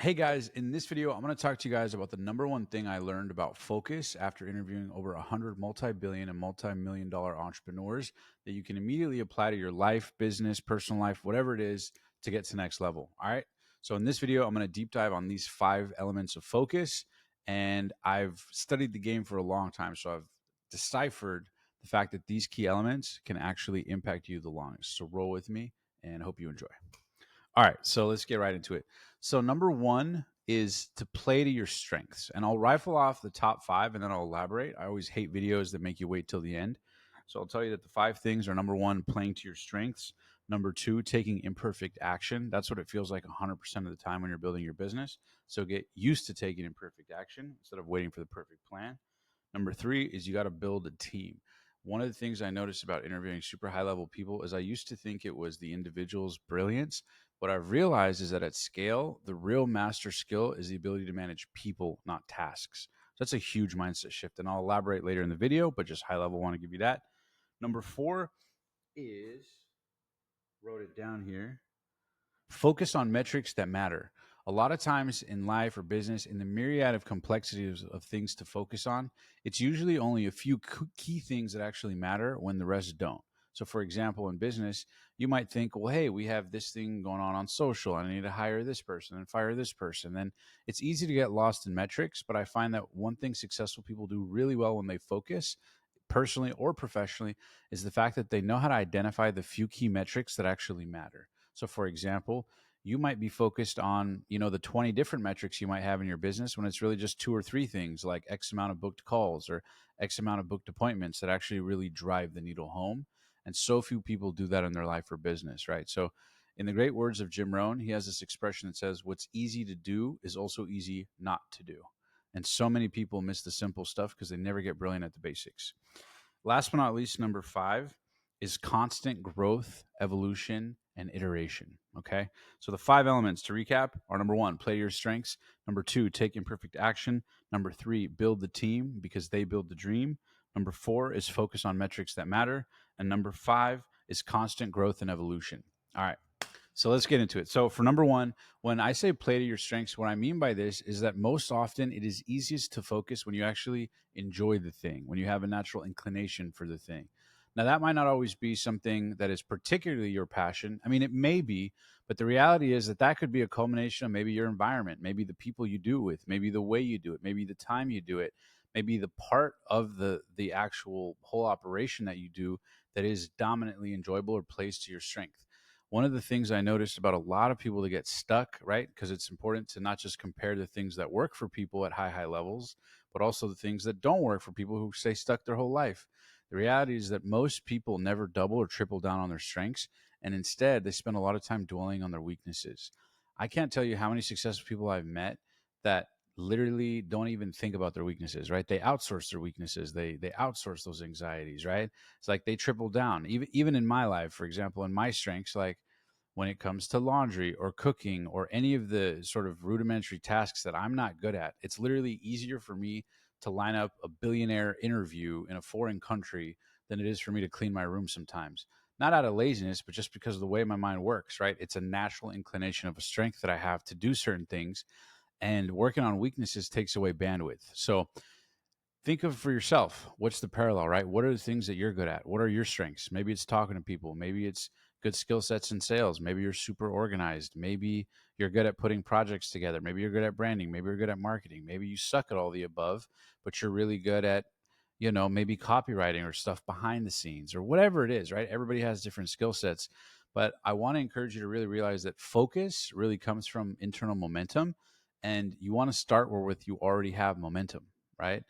Hey guys, in this video, I'm going to talk to you guys about the number one thing I learned about focus after interviewing over 100 multi-billion and multi-million dollar entrepreneurs that you can immediately apply to your life, business, personal life, whatever it is to get to the next level. All right. So in this video, I'm going to deep dive on these 5 elements of focus. And I've studied the game for a long time. So I've deciphered the fact that these key elements can actually impact you the longest. So roll with me and hope you enjoy. All right, so let's get right into it. So number one is to play to your strengths. And I'll rifle off the top 5 and then I'll elaborate. I always hate videos that make you wait till the end. So I'll tell you that the 5 things are: number 1, playing to your strengths; number 2, taking imperfect action. That's what it feels like 100% of the time when you're building your business. So get used to taking imperfect action instead of waiting for the perfect plan. Number 3 is you got to build a team. One of the things I noticed about interviewing super high level people is I used to think it was the individual's brilliance. What I've realized is that at scale, the real master skill is the ability to manage people, not tasks. So that's a huge mindset shift. And I'll elaborate later in the video, but just high level, want to give you that. Number 4 is, wrote it down here, focus on metrics that matter. A lot of times in life or business, in the myriad of complexities of things to focus on, it's usually only a few key things that actually matter when the rest don't. So, for example, in business, you might think, well, hey, we have this thing going on social. I need to hire this person and fire this person. Then it's easy to get lost in metrics. But I find that one thing successful people do really well when they focus, personally or professionally, is the fact that they know how to identify the few key metrics that actually matter. So, for example, you might be focused on, the 20 different metrics you might have in your business when it's really just 2 or 3 things, like X amount of booked calls or X amount of booked appointments, that actually really drive the needle home. And so few people do that in their life or business, right? So, in the great words of Jim Rohn, he has this expression that says, what's easy to do is also easy not to do. And so many people miss the simple stuff because they never get brilliant at the basics. Last but not least, number 5 is constant growth, evolution, and iteration. Okay. So the 5 elements to recap are: number 1, play to your strengths; number 2, take imperfect action; number 3, build the team because they build the dream; number 4 is focus on metrics that matter; and number 5 is constant growth and evolution. All right. So let's get into it. So for number 1, when I say play to your strengths, what I mean by this is that most often it is easiest to focus when you actually enjoy the thing, when you have a natural inclination for the thing. Now, that might not always be something that is particularly your passion. I mean, it may be, but the reality is that that could be a culmination of maybe your environment, maybe the people you do it with, maybe the way you do it, maybe the time you do it, maybe the part of the actual whole operation that you do that is dominantly enjoyable or plays to your strength. One of the things I noticed about a lot of people that get stuck, right? Because it's important to not just compare the things that work for people at high levels, but also the things that don't work for people who stay stuck their whole life. The reality is that most people never double or triple down on their strengths, and instead they spend a lot of time dwelling on their weaknesses. I can't tell you how many successful people I've met that literally don't even think about their weaknesses, right? They outsource their weaknesses. They outsource those anxieties, right? It's like they triple down. Even in my life, for example, in my strengths, like when it comes to laundry or cooking or any of the sort of rudimentary tasks that I'm not good at, it's literally easier for me to line up a billionaire interview in a foreign country than it is for me to clean my room sometimes. Not out of laziness, but just because of the way my mind works, right? It's a natural inclination of a strength that I have to do certain things, and working on weaknesses takes away bandwidth. So think of for yourself, what's the parallel, right? What are the things that you're good at? What are your strengths? Maybe it's talking to people. Maybe it's good skill sets in sales. Maybe you're super organized. Maybe you're good at putting projects together. Maybe you're good at branding. Maybe you're good at marketing. Maybe you suck at all the above, but you're really good at, maybe copywriting or stuff behind the scenes or whatever it is, right? Everybody has different skill sets. But I want to encourage you to really realize that focus really comes from internal momentum. And you want to start where with you already have momentum, right?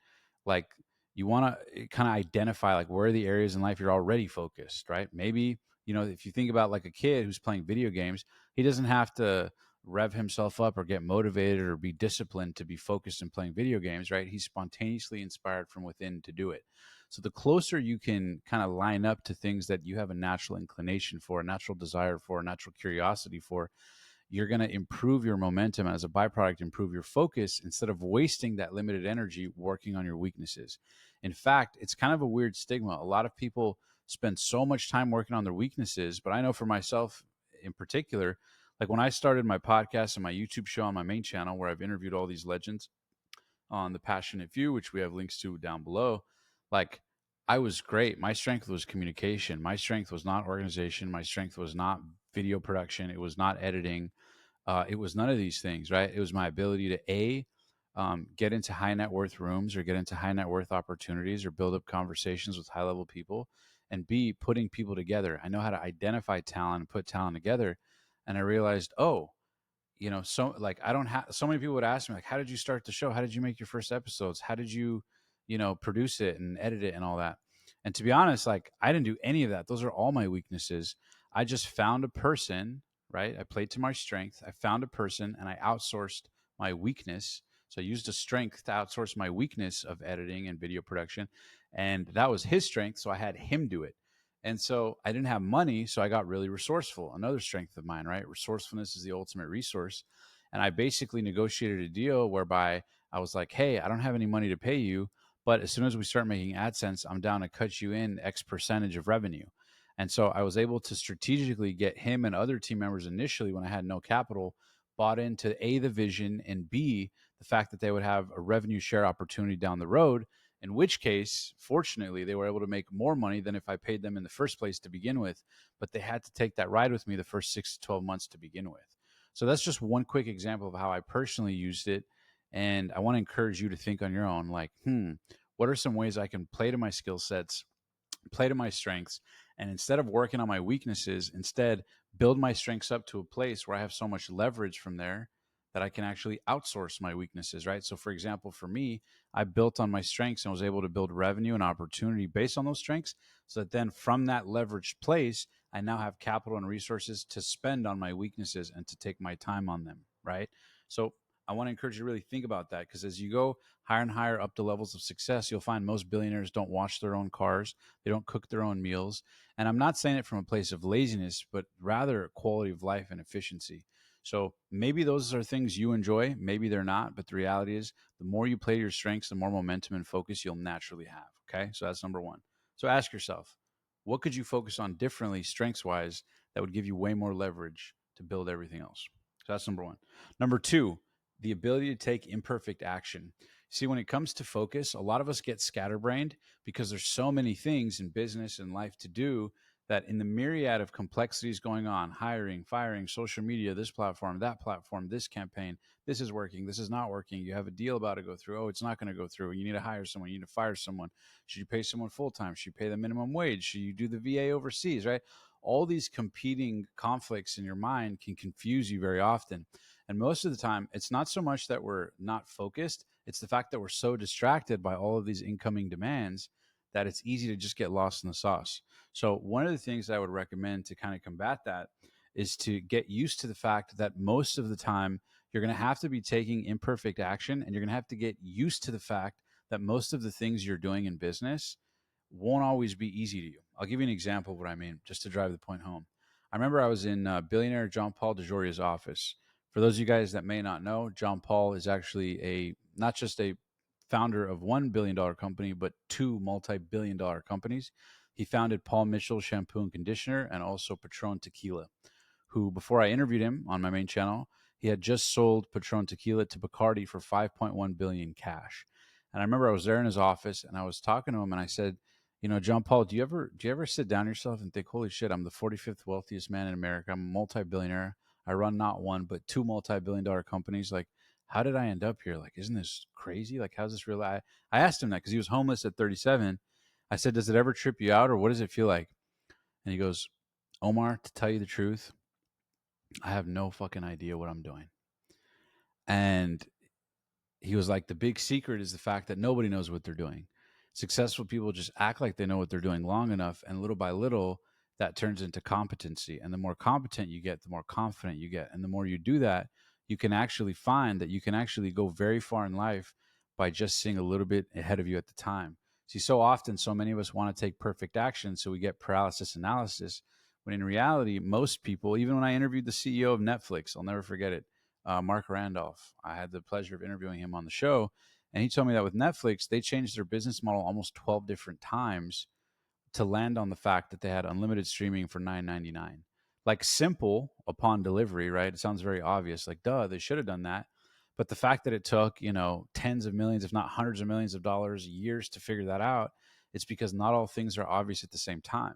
Like, you want to kind of identify like where are the areas in life you're already focused, right? Maybe, if you think about like a kid who's playing video games, he doesn't have to rev himself up or get motivated or be disciplined to be focused in playing video games, right? He's spontaneously inspired from within to do it. So the closer you can kind of line up to things that you have a natural inclination for, a natural desire for, a natural curiosity for, you're going to improve your momentum, and as a byproduct, improve your focus instead of wasting that limited energy working on your weaknesses. In fact, it's kind of a weird stigma. A lot of people spend so much time working on their weaknesses, but I know for myself in particular, Like when I started my podcast and my YouTube show on my main channel, where I've interviewed all these legends on the Passionate Few, which we have links to down below, like I was great. My strength was communication. My strength was not organization. My strength was not video production. It was not editing. It was none of these things, right? It was my ability to get into high net worth rooms or get into high net worth opportunities or build up conversations with high level people, and B, putting people together. I know how to identify talent and put talent together. And I realized, oh, so like I don't have, so many people would ask me like, how did you start the show? How did you make your first episodes? How did you, produce it and edit it and all that? And to be honest, like I didn't do any of that. Those are all my weaknesses. I just found a person, right? I played to my strength. I found a person and I outsourced my weakness. So I used a strength to outsource my weakness of editing and video production. And that was his strength. So I had him do it. And so I didn't have money, so I got really resourceful. Another strength of mine, right? Resourcefulness is the ultimate resource. And I basically negotiated a deal whereby I was like, hey, I don't have any money to pay you, but as soon as we start making AdSense, I'm down to cut you in X percentage of revenue. And so I was able to strategically get him and other team members initially when I had no capital bought into A, the vision, and B, the fact that they would have a revenue share opportunity down the road, in which case, fortunately, they were able to make more money than if I paid them in the first place to begin with. But they had to take that ride with me the first 6 to 12 months to begin with. So that's just one quick example of how I personally used it. And I want to encourage you to think on your own, like, what are some ways I can play to my skill sets, play to my strengths, and instead of working on my weaknesses, instead build my strengths up to a place where I have so much leverage from there that I can actually outsource my weaknesses, right? So for example, for me, I built on my strengths and was able to build revenue and opportunity based on those strengths, so that then from that leveraged place, I now have capital and resources to spend on my weaknesses and to take my time on them, right? So I want to encourage you to really think about that, because as you go higher and higher up the levels of success, you'll find most billionaires don't wash their own cars. They don't cook their own meals. And I'm not saying it from a place of laziness, but rather quality of life and efficiency. So maybe those are things you enjoy. Maybe they're not. But the reality is, the more you play to your strengths, the more momentum and focus you'll naturally have. Okay. So that's number one. So ask yourself, what could you focus on differently, strengths wise, that would give you way more leverage to build everything else? So that's number one. Number two, the ability to take imperfect action. See, when it comes to focus, a lot of us get scatterbrained because there's so many things in business and life to do, that in the myriad of complexities going on, hiring, firing, social media, this platform, this campaign, this is working, this is not working. You have a deal about to go through. Oh, it's not going to go through. You need to hire someone. You need to fire someone. Should you pay someone full time? Should you pay the minimum wage? Should you do the VA overseas, right? All these competing conflicts in your mind can confuse you very often. And most of the time, it's not so much that we're not focused, it's the fact that we're so distracted by all of these incoming demands that it's easy to just get lost in the sauce. So, one of the things I would recommend to kind of combat that is to get used to the fact that most of the time you're going to have to be taking imperfect action, and you're going to have to get used to the fact that most of the things you're doing in business won't always be easy to you. I'll give you an example of what I mean, just to drive the point home. I remember I was in billionaire John Paul DeJoria's office. For those of you guys that may not know, John Paul is actually not just a founder of $1 billion company, but two multi-billion-dollar companies. He founded Paul Mitchell Shampoo and Conditioner and also Patron Tequila, who, before I interviewed him on my main channel, he had just sold Patron Tequila to Bacardi for 5.1 billion cash. And I remember I was there in his office and I was talking to him and I said, John Paul, do you ever sit down yourself and think, holy shit, I'm the 45th wealthiest man in America. I'm a multi-billionaire. I run not one, but two multi-billion-dollar companies. Like, how did I end up here? Like, isn't this crazy? Like, how's this real? I asked him that because he was homeless at 37. I said, does it ever trip you out, or what does it feel like? And he goes, Omar, to tell you the truth, I have no fucking idea what I'm doing. And he was like, the big secret is the fact that nobody knows what they're doing. Successful people just act like they know what they're doing long enough, and little by little, that turns into competency. And the more competent you get, the more confident you get. And the more you do that, you can actually find that you can actually go very far in life by just seeing a little bit ahead of you at the time. See, so often, so many of us want to take perfect action, so we get paralysis analysis. When in reality, most people, even when I interviewed the CEO of Netflix, I'll never forget it, Mark Randolph. I had the pleasure of interviewing him on the show, and he told me that with Netflix, they changed their business model almost 12 different times to land on the fact that they had unlimited streaming for $9.99. like simple upon delivery, right? It sounds very obvious, like, duh, they should have done that. But the fact that it took, tens of millions, if not hundreds of millions of dollars, years to figure that out, it's because not all things are obvious at the same time.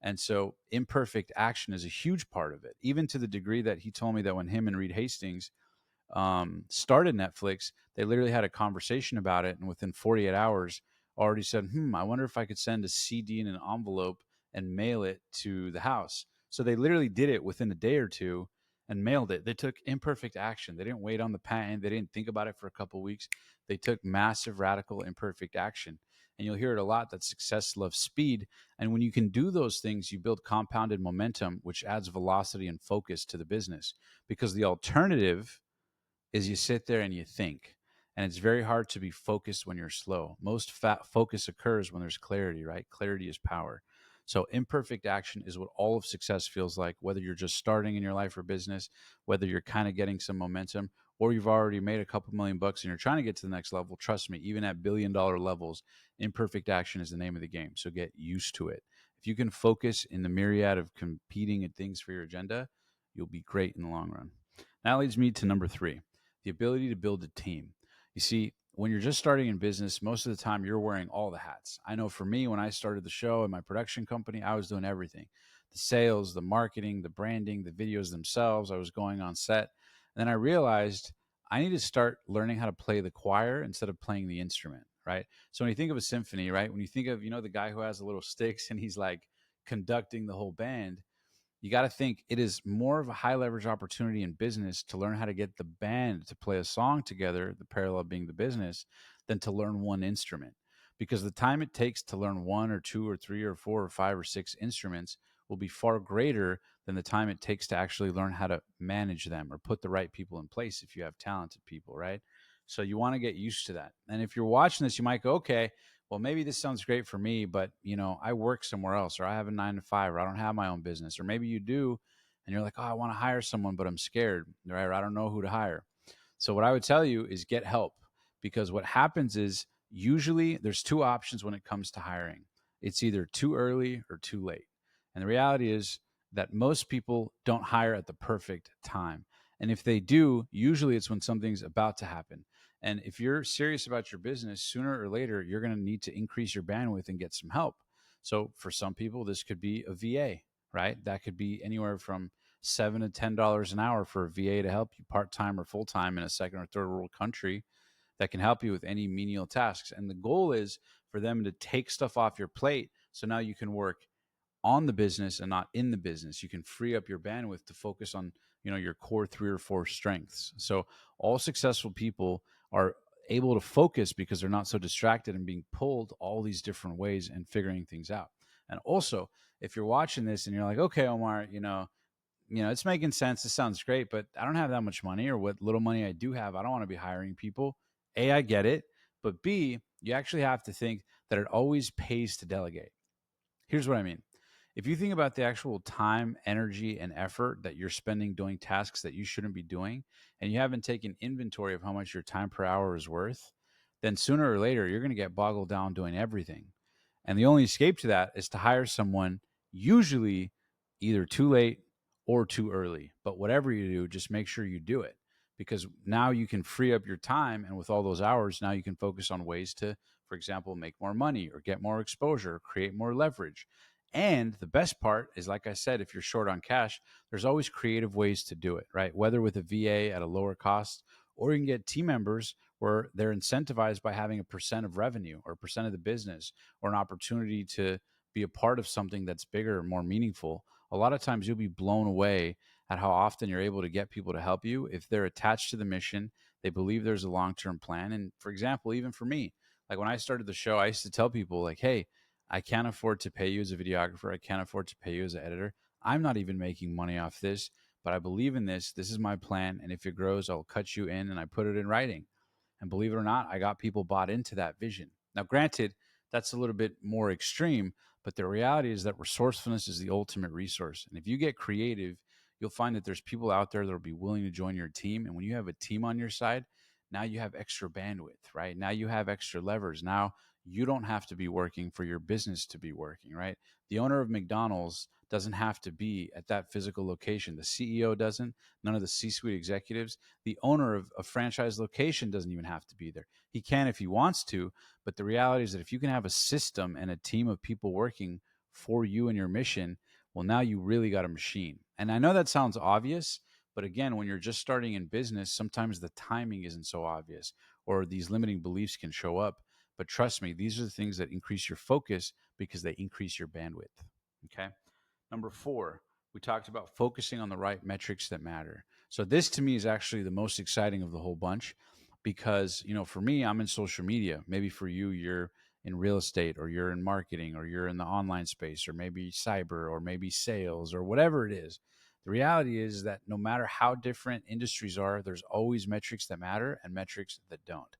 And so imperfect action is a huge part of it, even to the degree that he told me that when him and Reed Hastings started Netflix, they literally had a conversation about it, and within 48 hours, already said, I wonder if I could send a CD in an envelope and mail it to the house." So they literally did it within a day or two and mailed it. They took imperfect action. They didn't wait on the patent. They didn't think about it for a couple of weeks. They took massive, radical, imperfect action. And you'll hear it a lot that success loves speed. And when you can do those things, you build compounded momentum, which adds velocity and focus to the business. Because the alternative is you sit there and you think. And it's very hard to be focused when you're slow. Most focus occurs when there's clarity, right? Clarity is power. So imperfect action is what all of success feels like, whether you're just starting in your life or business, whether you're kind of getting some momentum, or you've already made a couple $1,000,000 and you're trying to get to the next level. Trust me, even at $1,000,000,000 levels, imperfect action is the name of the game. So get used to it. If you can focus in the myriad of competing things for your agenda, you'll be great in the long run. That leads me to number 3, the ability to build a team. You see, when you're just starting in business, most of the time you're wearing all the hats. I know for me, when I started the show and my production company, I was doing everything: the sales, the marketing, the branding, the videos themselves. I was going on set. And then I realized I need to start learning how to play the choir instead of playing the instrument, right? So when you think of a symphony, right, when you think of, the guy who has the little sticks and he's like conducting the whole band, you got to think it is more of a high leverage opportunity in business to learn how to get the band to play a song together, the parallel being the business, than to learn one instrument. Because the time it takes to learn one or two or three or four or five or six instruments will be far greater than the time it takes to actually learn how to manage them or put the right people in place if you have talented people, right? So you want to get used to that. And if you're watching this, you might go, okay, well, maybe this sounds great for me, but I work somewhere else, or I have a 9 to 5, or I don't have my own business, or maybe you do, and you're like, oh, I want to hire someone, but I'm scared, right? Or I don't know who to hire. So what I would tell you is get help, because what happens is usually there's two options when it comes to hiring. It's either too early or too late. And the reality is that most people don't hire at the perfect time. And if they do, usually it's when something's about to happen. And if you're serious about your business, sooner or later, you're going to need to increase your bandwidth and get some help. So for some people, this could be a VA, right? That could be anywhere from $7 to $10 an hour for a VA to help you part time or full time in a second or third world country that can help you with any menial tasks. And the goal is for them to take stuff off your plate. So now you can work on the business and not in the business. You can free up your bandwidth to focus on, your core 3 or 4 strengths. So all successful people are able to focus because they're not so distracted and being pulled all these different ways and figuring things out. And also, if you're watching this and you're like, okay, Omar, it's making sense. This sounds great, but I don't have that much money, or what little money I do have, I don't want to be hiring people. A, I get it. But B, you actually have to think that it always pays to delegate. Here's what I mean. If you think about the actual time, energy, and effort that you're spending doing tasks that you shouldn't be doing, and you haven't taken inventory of how much your time per hour is worth, then sooner or later, you're going to get boggled down doing everything. And the only escape to that is to hire someone, usually either too late or too early. But whatever you do, just make sure you do it, because now you can free up your time. And with all those hours, now you can focus on ways to, for example, make more money or get more exposure, or create more leverage. And the best part is, like I said, if you're short on cash, there's always creative ways to do it, right? Whether with a VA at a lower cost, or you can get team members where they're incentivized by having a percent of revenue or a percent of the business, or an opportunity to be a part of something that's bigger and more meaningful. A lot of times you'll be blown away at how often you're able to get people to help you if they're attached to the mission, they believe there's a long-term plan. And for example, even for me, like when I started the show, I used to tell people like, hey, I can't afford to pay you as a videographer. I can't afford to pay you as an editor. I'm not even making money off this, but I believe in this. This is my plan. And if it grows, I'll cut you in, and I put it in writing. And believe it or not, I got people bought into that vision. Now, granted, that's a little bit more extreme, but the reality is that resourcefulness is the ultimate resource. And if you get creative, you'll find that there's people out there that will be willing to join your team. And when you have a team on your side, now you have extra bandwidth, right? Now you have extra levers. Now you don't have to be working for your business to be working, right? The owner of McDonald's doesn't have to be at that physical location. The CEO doesn't, none of the C-suite executives, the owner of a franchise location doesn't even have to be there. He can if he wants to, but the reality is that if you can have a system and a team of people working for you and your mission, well, now you really got a machine. And I know that sounds obvious, but again, when you're just starting in business, sometimes the timing isn't so obvious, or these limiting beliefs can show up. But trust me, these are the things that increase your focus because they increase your bandwidth. Okay. Number four, we talked about focusing on the right metrics that matter. So this to me is actually the most exciting of the whole bunch because, for me, I'm in social media. Maybe for you, you're in real estate or you're in marketing or you're in the online space or maybe cyber or maybe sales or whatever it is. The reality is that no matter how different industries are, there's always metrics that matter and metrics that don't.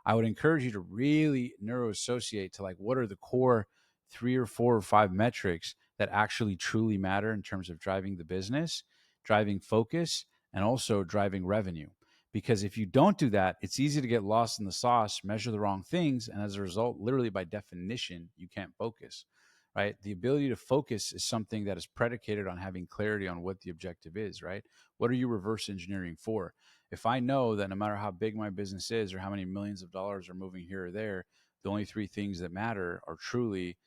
I would encourage you to really neuroassociate to like what are the core three or four or five metrics that actually truly matter in terms of driving the business, driving focus, and also driving revenue. Because if you don't do that, it's easy to get lost in the sauce, measure the wrong things, and as a result, literally by definition, you can't focus. Right? The ability to focus is something that is predicated on having clarity on what the objective is, right? What are you reverse engineering for? If I know that no matter how big my business is or how many millions of dollars are moving here or there, the only three things that matter are truly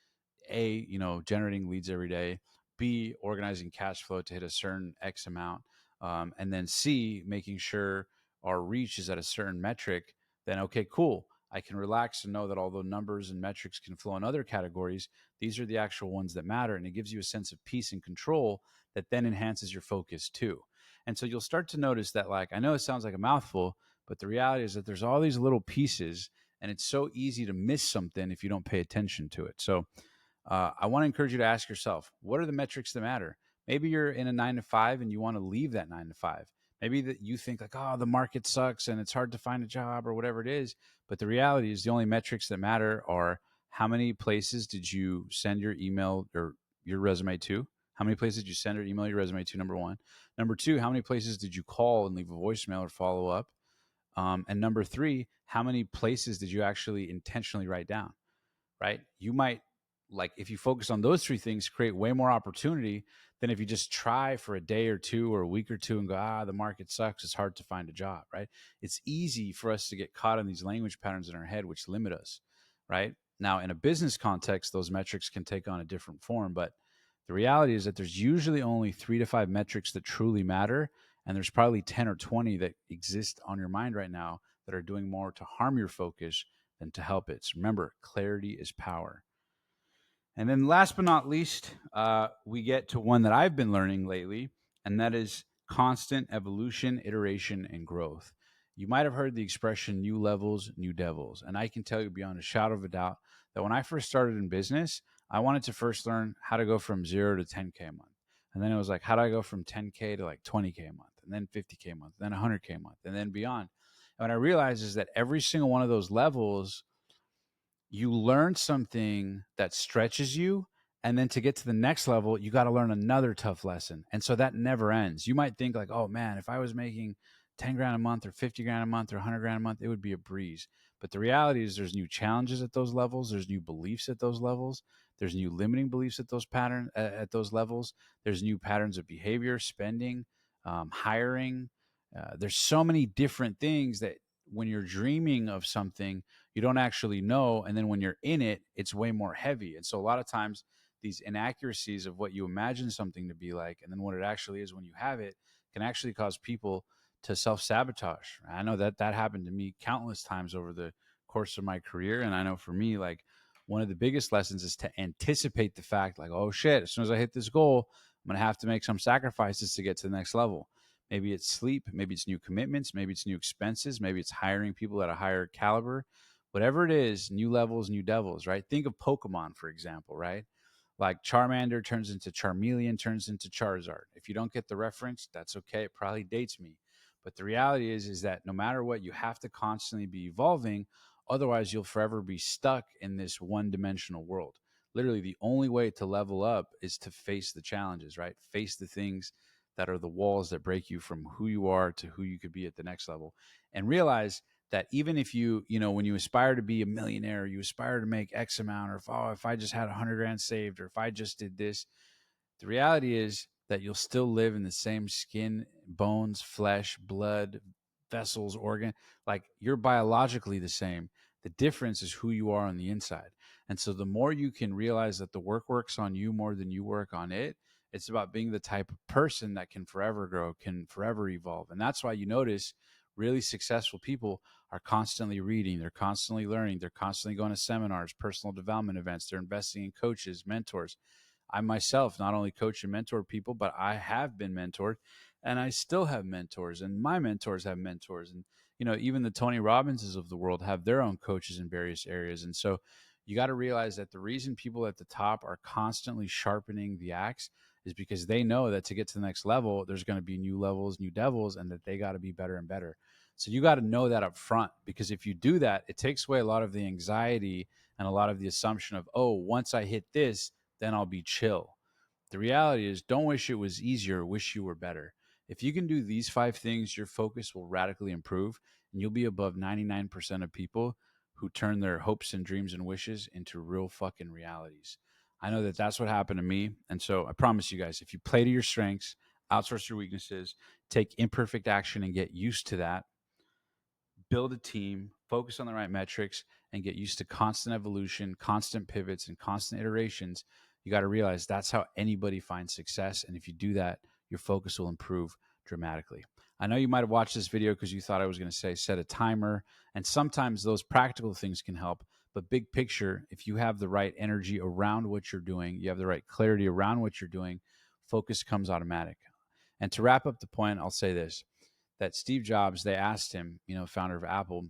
a, generating leads every day, B, organizing cash flow to hit a certain X amount, and then C, making sure our reach is at a certain metric, then okay, cool. I can relax and know that although numbers and metrics can flow in other categories, these are the actual ones that matter. And it gives you a sense of peace and control that then enhances your focus too. And so you'll start to notice that, like, I know it sounds like a mouthful, but the reality is that there's all these little pieces and it's so easy to miss something if you don't pay attention to it. So I want to encourage you to ask yourself, what are the metrics that matter? Maybe you're in a 9 to 5 and you want to leave that 9 to 5. Maybe that you think like, oh, the market sucks and it's hard to find a job or whatever it is. But the reality is the only metrics that matter are how many places did you send your email or your resume to? How many places did you send or email your resume to? Number one. Number two, how many places did you call and leave a voicemail or follow up? And number three, how many places did you actually intentionally write down? Right? You might, like, if you focus on those three things, create way more opportunity than if you just try for a day or two or a week or two and go, the market sucks, it's hard to find a job, right? It's easy for us to get caught in these language patterns in our head, which limit us, right? Now, in a business context, those metrics can take on a different form, but the reality is that there's usually only 3 to 5 metrics that truly matter. And there's probably 10 or 20 that exist on your mind right now that are doing more to harm your focus than to help it. So remember, clarity is power. And then last but not least, we get to one that I've been learning lately, and that is constant evolution, iteration, and growth. You might have heard the expression new levels, new devils. And I can tell you beyond a shadow of a doubt that when I first started in business, I wanted to first learn how to go from 0 to 10K a month. And then it was like, how do I go from 10K to like 20K a month, and then 50K a month, then 100K a month, and then beyond. And what I realized is that every single one of those levels you learn something that stretches you, and then to get to the next level you got to learn another tough lesson, and so that never ends. You might think like, oh man, if I was making 10 grand a month or 50 grand a month or 100 grand a month, it would be a breeze. But the reality is there's new challenges at those levels, there's new beliefs at those levels, there's new limiting beliefs at those levels, there's new patterns of behavior, spending, hiring. There's so many different things that when you're dreaming of something you don't actually know, and then when you're in it it's way more heavy. And so a lot of times these inaccuracies of what you imagine something to be like and then what it actually is when you have it can actually cause people to self-sabotage. I know that that happened to me countless times over the course of my career, and I know for me, like, one of the biggest lessons is to anticipate the fact like, oh shit, as soon as I hit this goal I'm going to have to make some sacrifices to get to the next level. Maybe it's sleep, maybe it's new commitments, maybe it's new expenses, maybe it's hiring people at a higher caliber. Whatever it is, new levels, new devils, right? Think of Pokemon, for example, right? Like Charmander turns into Charmeleon, turns into Charizard. If you don't get the reference, that's okay. It probably dates me. But the reality is that no matter what, you have to constantly be evolving. Otherwise, you'll forever be stuck in this one-dimensional world. Literally, the only way to level up is to face the challenges, right? Face the things that are the walls that break you from who you are to who you could be at the next level. And realize that even if when you aspire to be a millionaire, you aspire to make X amount, or if I just had 100 grand saved, or if I just did this, The reality is that you'll still live in the same skin, bones, flesh, blood, vessels, organ. Like you're biologically the same. The difference is who you are on the inside. And so the more you can realize that the work works on you more than you work on it, it's about being the type of person that can forever grow, can forever evolve. And that's why you notice really successful people are constantly reading, they're constantly learning, they're constantly going to seminars, personal development events, they're investing in coaches, mentors. I myself not only coach and mentor people, but I have been mentored and I still have mentors and my mentors have mentors. And, even the Tony Robbinses of the world have their own coaches in various areas. And so you got to realize that the reason people at the top are constantly sharpening the axe is because they know that to get to the next level, there's going to be new levels, new devils, and that they got to be better and better. So you got to know that up front, because if you do that, it takes away a lot of the anxiety and a lot of the assumption of, oh, once I hit this, then I'll be chill. The reality is, don't wish it was easier, wish you were better. If you can do these 5 things, your focus will radically improve and you'll be above 99% of people who turn their hopes and dreams and wishes into real fucking realities. I know that that's what happened to me. And so I promise you guys, if you play to your strengths, outsource your weaknesses, take imperfect action and get used to that, build a team, focus on the right metrics, and get used to constant evolution, constant pivots, and constant iterations, you got to realize that's how anybody finds success. And if you do that, your focus will improve dramatically. I know you might have watched this video because you thought I was going to say set a timer. And sometimes those practical things can help. But big picture, if you have the right energy around what you're doing, you have the right clarity around what you're doing, focus comes automatic. And to wrap up the point, I'll say this, that Steve Jobs, they asked him, founder of Apple,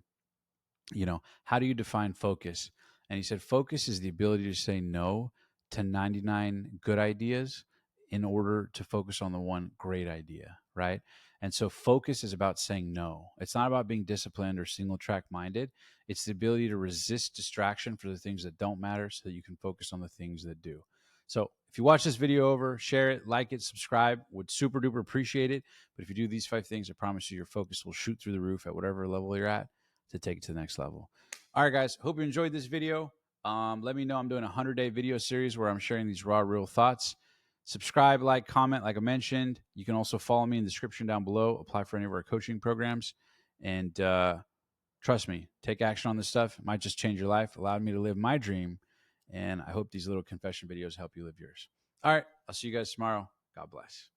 how do you define focus? And he said, focus is the ability to say no to 99 good ideas in order to focus on the one great idea, right? And so focus is about saying no. It's not about being disciplined or single track minded. It's the ability to resist distraction for the things that don't matter so that you can focus on the things that do. So if you watch this video over, share it, like it, subscribe, would super duper appreciate it. But if you do these 5 things, I promise you your focus will shoot through the roof at whatever level you're at to take it to the next level. All right, guys, hope you enjoyed this video. Let me know. I'm doing a 100-day video series where I'm sharing these raw, real thoughts. Subscribe, like, comment, like I mentioned. You can also follow me in the description down below. Apply for any of our coaching programs. And trust me, take action on this stuff. It might just change your life, allowed me to live my dream. And I hope these little confession videos help you live yours. All right, I'll see you guys tomorrow. God bless.